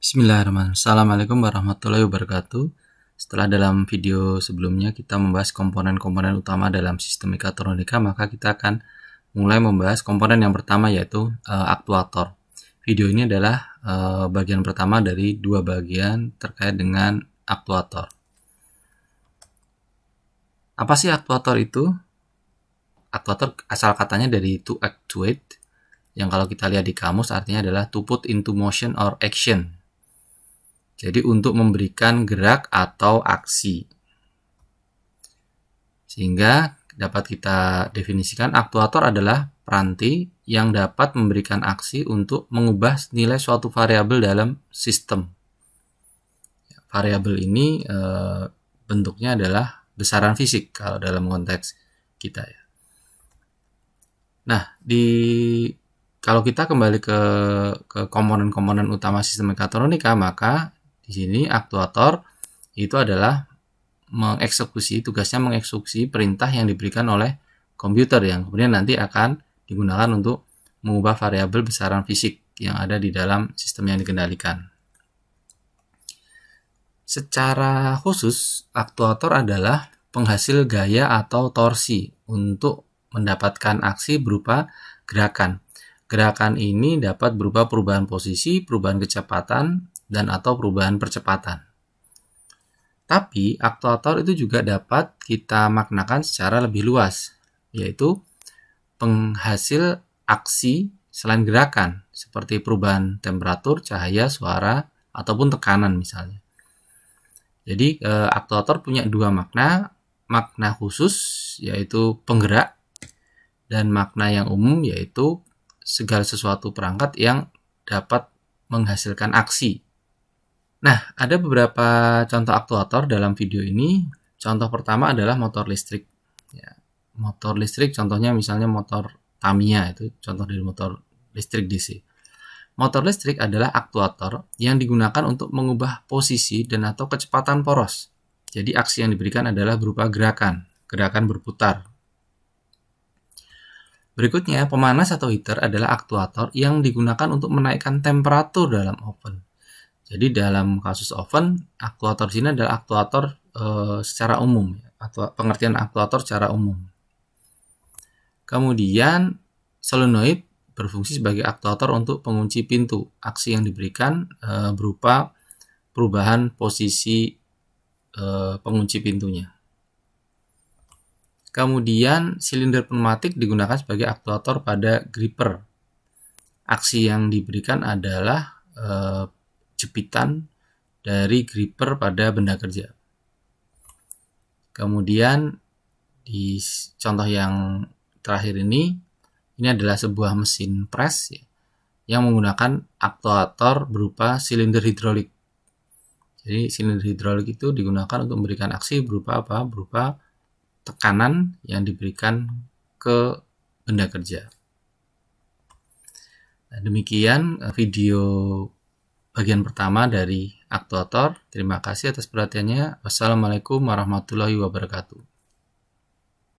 Bismillahirrahmanirrahim. Assalamualaikum warahmatullahi wabarakatuh. Setelah dalam video sebelumnya kita membahas komponen-komponen utama dalam sistem mekatronika, maka kita akan mulai membahas komponen yang pertama, yaitu aktuator. Video ini adalah bagian pertama dari dua bagian terkait dengan aktuator. Apa sih aktuator itu? Aktuator asal katanya dari to actuate, yang kalau kita lihat di kamus artinya adalah to put into motion or action. Jadi untuk memberikan gerak atau aksi. Sehingga dapat kita definisikan aktuator adalah peranti yang dapat memberikan aksi untuk mengubah nilai suatu variabel dalam sistem. Variabel ini bentuknya adalah besaran fisik kalau dalam konteks kita ya. Nah, kalau kita kembali ke komponen-komponen utama sistem mekatronika, maka di sini aktuator itu adalah tugasnya mengeksekusi perintah yang diberikan oleh komputer yang kemudian nanti akan digunakan untuk mengubah variabel besaran fisik yang ada di dalam sistem yang dikendalikan. Secara khusus, aktuator adalah penghasil gaya atau torsi untuk mendapatkan aksi berupa gerakan. Gerakan ini dapat berupa perubahan posisi, perubahan kecepatan, dan atau perubahan percepatan. Tapi aktuator itu juga dapat kita maknakan secara lebih luas, yaitu penghasil aksi selain gerakan, seperti perubahan temperatur, cahaya, suara, ataupun tekanan misalnya. Jadi aktuator punya dua makna khusus yaitu penggerak, dan makna yang umum yaitu segala sesuatu perangkat yang dapat menghasilkan aksi. Nah, ada beberapa contoh aktuator dalam video ini. Contoh pertama adalah motor listrik. Ya, motor listrik contohnya misalnya motor Tamiya, itu contoh dari motor listrik DC. Motor listrik adalah aktuator yang digunakan untuk mengubah posisi dan atau kecepatan poros. Jadi aksi yang diberikan adalah berupa gerakan berputar. Berikutnya, pemanas atau heater adalah aktuator yang digunakan untuk menaikkan temperatur dalam oven. Jadi dalam kasus oven, aktuator di sini adalah aktuator secara umum, atau pengertian aktuator secara umum. Kemudian solenoid berfungsi sebagai aktuator untuk pengunci pintu. Aksi yang diberikan berupa perubahan posisi pengunci pintunya. Kemudian silinder pneumatik digunakan sebagai aktuator pada gripper. Aksi yang diberikan adalah jepitan dari gripper pada benda kerja. Kemudian di contoh yang terakhir ini adalah sebuah mesin press yang menggunakan aktuator berupa silinder hidrolik. Jadi silinder hidrolik itu digunakan untuk memberikan aksi berupa apa? Berupa tekanan yang diberikan ke benda kerja. Nah, demikian video bagian pertama dari aktuator. Terima kasih atas perhatiannya. Wassalamualaikum warahmatullahi wabarakatuh.